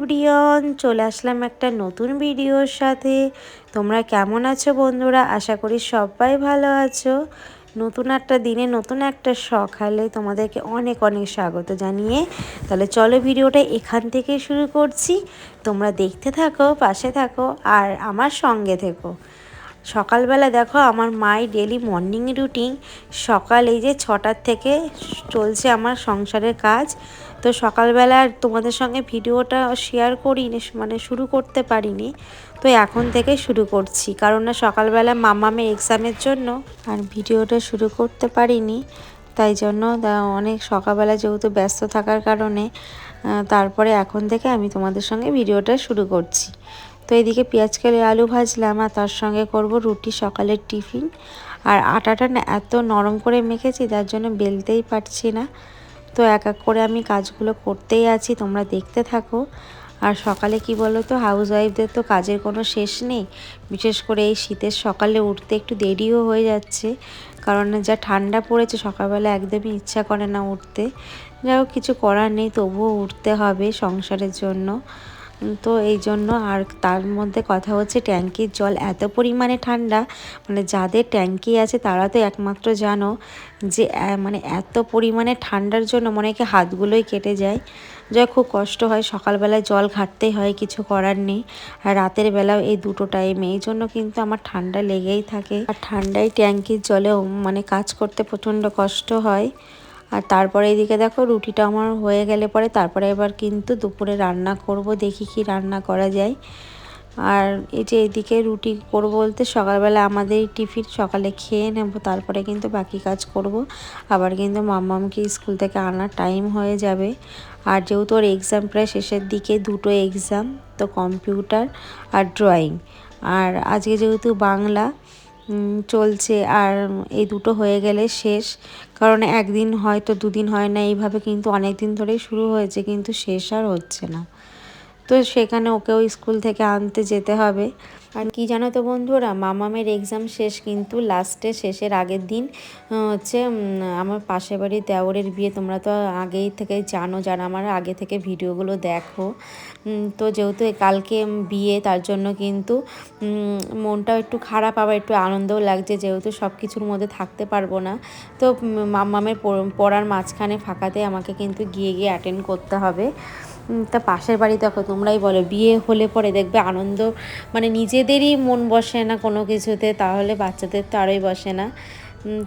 Everyone, চলে আসলাম একটা নতুন ভিডিওর সাথে। তোমরা কেমন আছো বন্ধুরা? আশা করি সবাই ভালো আছো। নতুন একটা দিনে নতুন একটা সকালে তোমাদেরকে অনেক অনেক স্বাগত জানিয়ে তাহলে চলো ভিডিওটা এখান থেকে শুরু করছি। তোমরা দেখতে থাকো, পাশে থাকো আর আমার সঙ্গে থেকো। সকালবেলা দেখো আমার মাই ডেলি মর্নিং রুটিন। সকাল এই যে 6টার থেকে চলছে আমার সংসারের কাজ। তো সকালবেলা তোমাদের সঙ্গে ভিডিওটা শেয়ার করিনি, মানে শুরু করতে পারিনি। তো এখন থেকে শুরু করছি, কারণ না সকালবেলা মামামের এক্সামের জন্য আর ভিডিওটা শুরু করতে পারিনি। তাই জন্য অনেক সকালবেলা যেহেতু ব্যস্ত থাকার কারণে তারপরে এখন থেকে আমি তোমাদের সঙ্গে ভিডিওটা শুরু করছি। তো এদিকে পেঁয়াজ কেটে আলু ভাজলাম আর তার সঙ্গে করব রুটি, সকালের টিফিন। আর আটাটা না এত নরম করে মেখেছি তার জন্য বেলতেই পারছি না। তো এক এক করে আমি কাজগুলো করতেই আছি, তোমরা দেখতে থাকো। আর সকালে কি বলো তো, হাউস ওয়াইফদের তো কাজের কোনো শেষ নেই। বিশেষ করে এই শীতের সকালে উঠতে একটু দেরিও হয়ে যাচ্ছে, কারণ যা ঠান্ডা পড়েছে সকালবেলা একদমই ইচ্ছা করে না উঠতে। যাই হোক, কিছু করার নেই, তবুও উঠতে হবে সংসারের জন্য। তো এই জন্য। আর তার মধ্যে কথা হচ্ছে, ট্যাঙ্কির জল এত পরিমাণে ঠান্ডা, মানে যাদের ট্যাঙ্কি আছে তারা তো একমাত্র জানো যে মানে এত পরিমাণে ঠান্ডার জন্য মনে হয় কি হাতগুলোই কেটে যায়। যা খুব কষ্ট হয়, সকালবেলায় জল ঘাটতেই হয়, কিছু করার নেই। আর রাতের বেলাও এই দুটো টাইমে, এই জন্য কিন্তু আমার ঠান্ডা লেগেই থাকে। আর ঠান্ডায় ট্যাঙ্কির জলেও মানে কাজ করতে প্রচণ্ড কষ্ট হয়। আর তারপরে এদিকে দেখো রুটিটা আমার হয়ে গেলে পরে তারপরে এবার কিন্তু দুপুরে রান্না করব, দেখি কি রান্না করা যায়। আর এই যে এদিকে রুটি করব বলতে, সকালবেলা আমাদের টিফিন সকালে খেয়ে নেব, তারপরে কিন্তু বাকি কাজ করব। আবার কিন্তু মাম্মামকে স্কুল থেকে আনার টাইম হয়ে যাবে। আর যেহেতু ওর এক্সাম প্রায় শেষের দিকে, দুটো এক্সাম, তো কম্পিউটার আর ড্রয়িং। আর আজকে যেহেতু বাংলা চলছে, আর এই দুটো হয়ে গেলে শেষ। কারণ একদিন হয়তো দুদিন হয় না, এইভাবে কিন্তু অনেক দিন ধরেই শুরু হয়েছে, কিন্তু শেষ আর হচ্ছে না। তো সেখানে ওকেও স্কুল থেকে আনতে যেতে হবে। আর কি জানো তো বন্ধুরা, মামামের এক্সাম শেষ, কিন্তু লাস্টে শেষের আগের দিন হচ্ছে আমার পাশের বাড়ির দেওরের বিয়ে। তোমরা তো আগেই থেকে জানো, যারা আমার আগে থেকে ভিডিওগুলো দেখো। তো যেহেতু কালকে বিয়ে, তার জন্য কিন্তু মনটাও একটু খারাপ, আবার একটু আনন্দও লাগছে, যেহেতু সব কিছুর মধ্যে থাকতে পারবো না। তো মামামের পড়ার মাঝখানে ফাঁকাতে আমাকে কিন্তু গিয়ে অ্যাটেন্ড করতে হবে। তা পাশের বাড়ি দেখো, তোমরাই বলো, বিয়ে হলে পরে দেখবে আনন্দ, মানে নিজেদেরই মন বসে না কোনো কিছুতে, তাহলে বাচ্চাদের তো আরোই বসে না।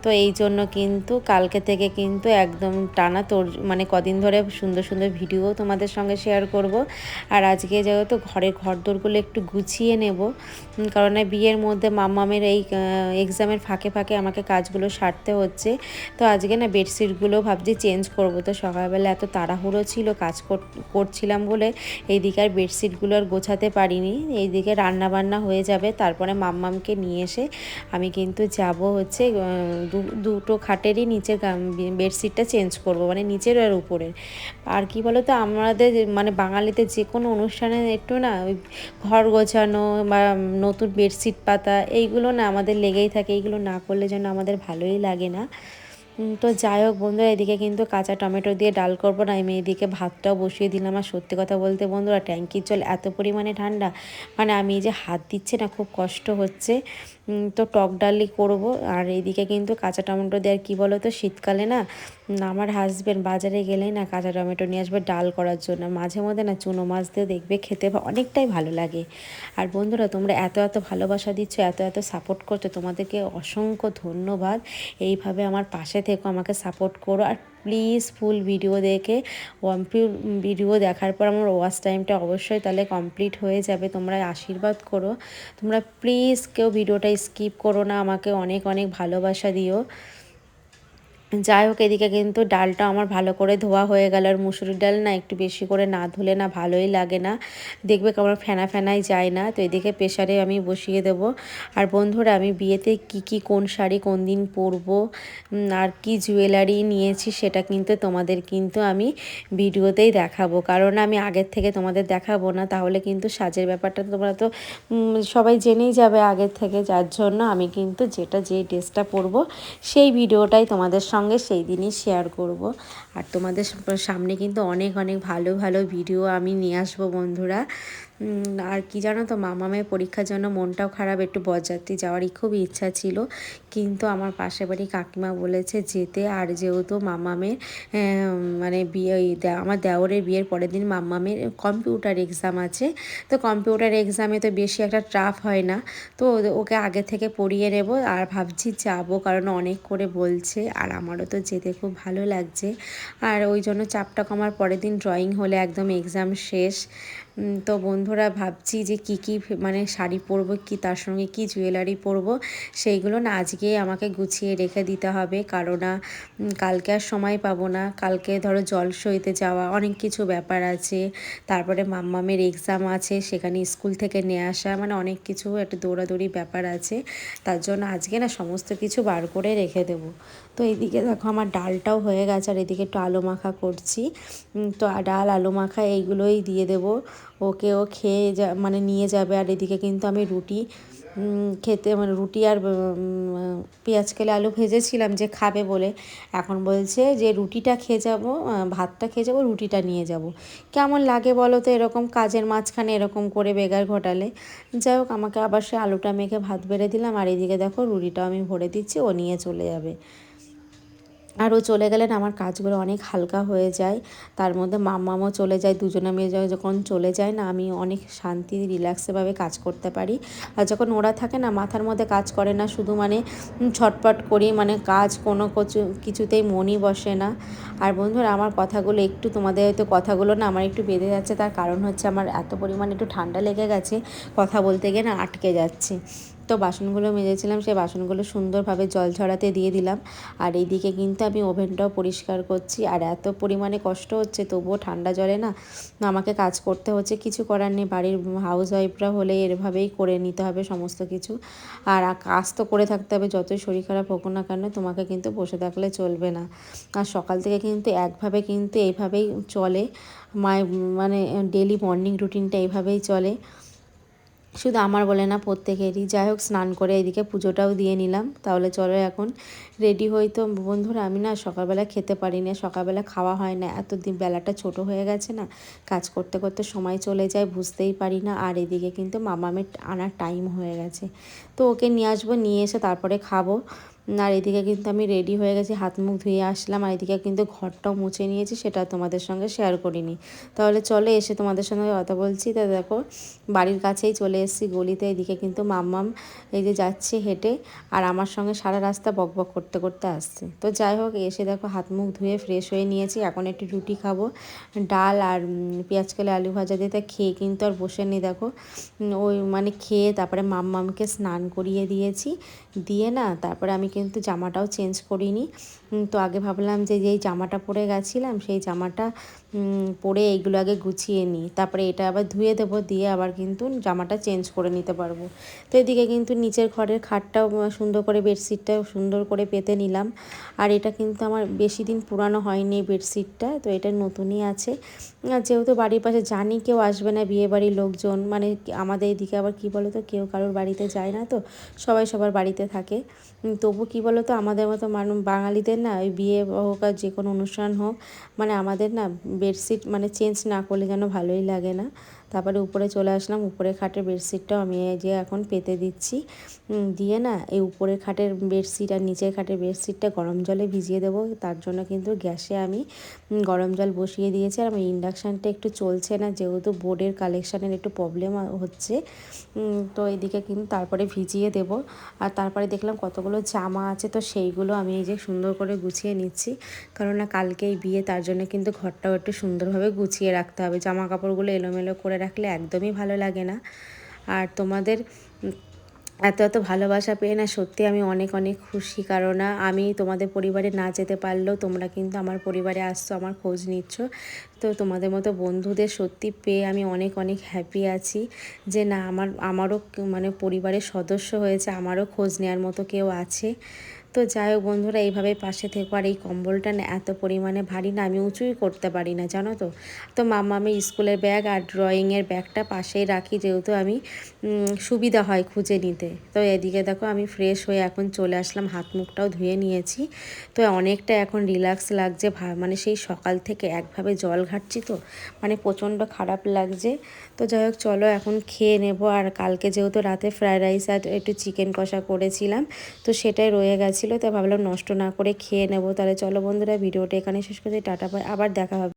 তো এই জন্য কিন্তু কালকে থেকে কিন্তু একদম টানা মানে কদিন ধরে সুন্দর সুন্দর ভিডিও তোমাদের সঙ্গে শেয়ার করব। আর আজকে যেহেতু ঘরদোরগুলো একটু গুছিয়ে নেব, কারণ বিয়ের মধ্যে মাম্মামের এই এক্সামের ফাঁকে ফাঁকে আমাকে কাজগুলো সারতে হচ্ছে। তো আজকে না বেডশিটগুলো ভাবছি চেঞ্জ করব। তো সকালবেলা এত তাড়াহুড়ো ছিল, কাজ করছিলাম বলে এইদিকে আর বেডশিটগুলো আর গোছাতে পারিনি। এইদিকে রান্নাবান্না হয়ে যাবে, তারপরে মাম্মামকে নিয়ে এসে আমি কিন্তু যাব হচ্ছে দুটো খাটেরই নিচের বেডশিটটা চেঞ্জ করব, মানে নিচের আর উপরের। আর কি বলো তো, আমাদের মানে বাঙালিতে যে কোনো অনুষ্ঠানে একটু না ওই ঘর গোছানো বা নতুন বেডশিট পাতা, এইগুলো না আমাদের লেগেই থাকে। এইগুলো না করলে যেন আমাদের ভালোই লাগে না। তো যাই হোক বন্ধুরা, এদিকে কিন্তু কাঁচা টমেটো দিয়ে ডাল করবো না, আমি এদিকে ভাতটাও বসিয়ে দিলাম। আর সত্যি কথা বলতে বন্ধুরা, ট্যাঙ্কির জল এত পরিমাণে ঠান্ডা, মানে আমি এই যে হাত দিচ্ছি না, খুব কষ্ট হচ্ছে। তো টক ডালই করব। আর এইদিকে কিন্তু কাঁচা টমেটো দিয়ে, আর কী বলো তো, শীতকালে না আমার হাজব্যান্ড বাজারে গেলেই না কাঁচা টমেটো নিয়ে আসবে ডাল করার জন্য। মাঝে মধ্যে না চুনো মাছ দিয়ে দেখবে খেতে অনেকটাই ভালো লাগে। আর বন্ধুরা, তোমরা এত এত ভালোবাসা দিচ্ছ, এত এত সাপোর্ট করছো, তোমাদেরকে অসংখ্য ধন্যবাদ। এইভাবে আমার পাশে থেকো, আমাকে সাপোর্ট করো। আর প্লিজ ফুল ভিডিও দেখে, ভিডিও দেখার পর আমার ওয়াচ টাইমটা অবশ্যই তাহলে কমপ্লিট হয়ে যাবে। তোমরা আশীর্বাদ করো, তোমরা প্লিজ কেউ ভিডিওটা স্কিপ করো না, আমাকে অনেক অনেক ভালোবাসা দিও। যাই হোক, এদিকে কিন্তু ডালটা আমার ভালো করে ধোয়া হয়ে গেল। আর মুসুরির ডাল না একটু বেশি করে না ধুলে না ভালোই লাগে না, দেখবে কেমন ফেনা ফেনাই যায় না। তো এদিকে প্রেশারে আমি বসিয়ে দেব। আর বন্ধুরা, আমি বিয়েতে কি কোন শাড়ি কোন দিন পরবো আর কি জুয়েলারি নিয়েছি, সেটা কিন্তু তোমাদের কিন্তু আমি ভিডিওতেই দেখাবো। কারণ আমি আগের থেকে তোমাদের দেখাবো না, তাহলে কিন্তু সাজের ব্যাপারটা তোমরা তো সবাই জেনেই যাবে আগের থেকে। যার জন্য আমি কিন্তু যেই ড্রেসটা পরবো সেই ভিডিওটাই তোমাদের সঙ্গে সেই দিনই শেয়ার করব। আর তোমাদের সামনে কিন্তু অনেক অনেক ভালো ভালো ভিডিও আমি নিয়ে আসবো বন্ধুরা। আর কি জানো তো, মামামের পরীক্ষার জন্য মনটাও খারাপ, একটু বরযাত্রী যাওয়ারই খুব ইচ্ছা ছিল, কিন্তু আমার পাশের বাড়ি কাকিমা বলেছে যেতে। আর যেহেতু মামামের মানে বিয়ে, আমার দেওরের বিয়ের পরের দিন মামামের কম্পিউটার এক্সাম আছে, তো কম্পিউটার এক্সামে তো বেশি একটা টাফ হয় না, তো ওকে আগে থেকে পড়িয়ে নেব। আর ভাবছি যাবো, কারণ অনেক করে বলছে, আর আমারও তো যেতে খুব ভালো লাগছে। আর ওই জন্য চাপটা কমার পরের দিন ড্রয়িং হলে একদম এক্সাম শেষ। তো বন্ধুরা ভাবছি যে কি মানে শাড়ি পরবো, কি তার সঙ্গে কি জুয়েলারি পরবো, সেইগুলো না আজকেই আমাকে গুছিয়ে রেখে দিতে হবে, কারণ কালকে আর সময় পাবো না। কালকে ধরো জলসইতে যাওয়া, অনেক কিছু ব্যাপার আছে, তারপরে মাম্মামের এক্সাম আছে, সেখানে স্কুল থেকে নিয়ে আসা, মানে অনেক কিছু একটা দৌড়াদৌড়ি ব্যাপার আছে। তার জন্য আজকে না সমস্ত কিছু বার করে রেখে দেবো। তো এইদিকে দেখো আমার ডালটাও হয়ে গেছে, আর এদিকে একটু আলু মাখা করছি। তো ডাল আলু মাখা এইগুলোই দিয়ে দেবো ওকে, ও খেয়ে মানে নিয়ে যাবে। আর এদিকে কিন্তু আমি রুটি খেতে, মানে রুটি আর পেঁয়াজ কেলে আলু ভেজেছিলাম যে খাবে বলে, এখন বলছে যে রুটিটা খেয়ে যাবো, ভাতটা খেয়ে যাবো, রুটিটা নিয়ে যাব। কেমন লাগে বলো তো এরকম কাজের মাঝখানে এরকম করে বেগার ঘটালে। যাই হোক, আমাকে আবার সে আলুটা মেখে ভাত বেড়ে দিলাম, আর এদিকে দেখো রুটিটাও আমি ভরে দিচ্ছি, ও নিয়ে চলে যাবে। আর ও চলে গেলেন আমার কাজগুলো অনেক হালকা হয়ে যায়। তার মধ্যে মাম্মামও চলে যায়, দুজনে মিলে যখন চলে যায় না, আমি অনেক শান্তি রিল্যাক্সেভাবে কাজ করতে পারি। আর যখন ওরা থাকে না, মাথার মধ্যে কাজ করে না, শুধু মানে ছটপট করি, মানে কাজ কোনো কিছুতেই মনই বসে না। আর বন্ধুরা আমার কথাগুলো একটু, তোমাদের হয়তো কথাগুলো না আমার একটু বেঁধে যাচ্ছে, তার কারণ হচ্ছে আমার এত পরিমাণে একটু ঠান্ডা লেগে গেছে, কথা বলতে গিয়ে না আটকে যাচ্ছে। তো বাসনগুলো মেজেছিলাম, সেই বাসনগুলো সুন্দরভাবে জল ঝরাতে দিয়ে দিলাম। আর এইদিকে কিন্তু আমি ওভেনটাও পরিষ্কার করছি। আর এত পরিমাণে কষ্ট হচ্ছে, তবুও ঠান্ডা জলে না আমাকে কাজ করতে হচ্ছে, কিছু করার নেই। বাড়ির হাউস ওয়াইফরা হলে এভাবেই করে নিতে হবে সমস্ত কিছু। আর কাজ তো করে থাকতে হবে, যতই শরীর খারাপ হোক না কেন, তোমাকে কিন্তু বসে থাকলে চলবে না। আর সকাল থেকে কিন্তু একভাবে কিন্তু এইভাবেই চলে, মানে ডেলি মর্নিং রুটিনটা এইভাবেই চলে, শুধু আমার বলে না, প্রত্যেকেরই। যাই হোক, স্নান করে এদিকে পুজোটাও দিয়ে নিলাম। তাহলে চলো এখন রেডি হই। তো বন্ধুরা আমি না সকালবেলা খেতে পারি না, সকালবেলা খাওয়া হয় না, এত দিন বেলাটা ছোট হয়ে গেছে না, কাজ করতে করতে সময় চলে যায়, বুঝতেই পারি না। আর এদিকে কিন্তু মামামের আনার টাইম হয়ে গেছে, তো ওকে নিয়ে আসবো, নিয়ে এসে তারপরে খাবো। আর এদিকে কিন্তু আমি রেডি হয়ে গেছি, হাত মুখ ধুয়ে আসলাম। আর এদিকে কিন্তু ঘরটাও মুছে নিয়েছি, সেটা তোমাদের সঙ্গে শেয়ার করিনি। তাহলে চলে এসে তোমাদের সঙ্গে কথা বলছি। তা দেখো বাড়ির কাছেই চলে এসেছি গলিতে। এদিকে কিন্তু মাম্মাম এই যে যাচ্ছে হেঁটে, আর আমার সঙ্গে সারা রাস্তা বকবক করতে করতে আসছে। তো যাই হোক, এসে দেখো হাত মুখ ধুয়ে ফ্রেশ হয়ে নিয়েছি, এখন একটু রুটি খাবো, ডাল আর পেঁয়াজ কেলে আলু ভাজা দিয়ে। তা খেয়ে কিন্তু আর বসে নি, দেখো ওই মানে খেয়ে তারপরে মাম্মামকে স্নান করিয়ে দিয়েছি, দিয়ে না তারপরে আমি কিন্তু জামাটাও চেঞ্জ করিনি। তো আগে ভাবলাম যে যেই জামাটা পরে গেছিলাম, সেই জামাটা পরে এইগুলো আগে গুছিয়ে নিই, তারপরে এটা আবার ধুয়ে দেবো, দিয়ে আবার কিন্তু জামাটা চেঞ্জ করে নিতে পারবো। তো এদিকে কিন্তু নিচের ঘরের খাটটাও সুন্দর করে, বেডশিটটাও সুন্দর করে পেতে নিলাম। আর এটা কিন্তু আমার বেশি দিন পুরানো হয়নি বেডশিটটা, তো এটা নতুনই আছে। যেহেতু বাড়ির পাশে জানি কেউ আসবে না, বিয়ে বাড়ির লোকজন, মানে আমাদের এদিকে আবার কী বলো তো, কেউ কারোর বাড়িতে যায় না, তো সবাই সবার বাড়িতে থাকে। তবু কী বলো তো, আমাদের মতো মানুষ বাঙালিদের না, ওই বিয়ে হোক আর যে কোনো অনুষ্ঠান হোক, মানে আমাদের না বেডশিট মানে চেঞ্জ না করলে যেন ভালোই লাগে না। তারপরে উপরে চলে আসলাম, উপরের খাটের বেডশিটটাও আমি এই যে এখন পেতে দিচ্ছি, দিয়ে না এই উপরের খাটের বেডশিট আর নিচের খাটের বেডশিটটা গরম জলে ভিজিয়ে দেবো। তার জন্য কিন্তু গ্যাসে আমি গরম জল বসিয়ে দিয়েছি। আর আমার ইন্ডাকশানটা একটু চলছে না, যেহেতু বোর্ডের কালেকশানের একটু প্রবলেম হচ্ছে। তো এদিকে কিন্তু তারপরে ভিজিয়ে দেব। আর তারপরে দেখলাম কতগুলো জামা আছে, তো সেইগুলো আমি এই যে সুন্দর করে গুছিয়ে নিচ্ছি, কারণ না কালকেই বিয়ে, তার জন্য কিন্তু ঘরটাও একটু সুন্দরভাবে গুছিয়ে রাখতে হবে। জামা কাপড়গুলো এলোমেলো করে রাখলে একদমই ভালো লাগে না। আর তোমাদের এত এত ভালোবাসা পেয়ে না সত্যি আমি অনেক অনেক খুশি, কারণ আমি তোমাদের পরিবারে না যেতে পারলেও তোমরা কিন্তু আমার পরিবারে আসছো, আমার খোঁজ নিচ্ছ। তো তোমাদের মতো বন্ধুদের সত্যি পেয়ে আমি অনেক অনেক হ্যাপি আছি, যে না আমারও মানে পরিবারের সদস্য হয়েছে, আমারও খোঁজ নেওয়ার মতো কেউ আছে। তো যাই হোক বন্ধুরা, এইভাবে পাশে থেকো। আর এই কম্বলটা না এত পরিমাণে ভারী না, আমি উঁচুই করতে পারি না জানো তো। তো আমি স্কুলের ব্যাগ আর ড্রয়িংয়ের ব্যাগটা পাশেই রাখি, যেহেতু আমি সুবিধা হয় খুঁজে নিতে। তো এদিকে দেখো আমি ফ্রেশ হয়ে এখন চলে আসলাম, হাত মুখটাও ধুয়ে নিয়েছি। তো অনেকটা এখন রিল্যাক্স লাগছে, মানে সেই সকাল থেকে একভাবে জল ঘাটছি তো, মানে প্রচণ্ড খারাপ লাগছে। তো যাই হোক চলো এখন খেয়ে নেব। আর কালকে যেহেতু রাতে ফ্রায়েড রাইস আর একটু চিকেন কষা করেছিলাম, তো সেটাই রয়ে গেছিলো, তো ভাবলাম নষ্ট না করে খেয়ে নেব। তাহলে চলো বন্ধুরা, ভিডিওটা এখানে শেষ করছি, টাটা বাই, আবার দেখা হবে।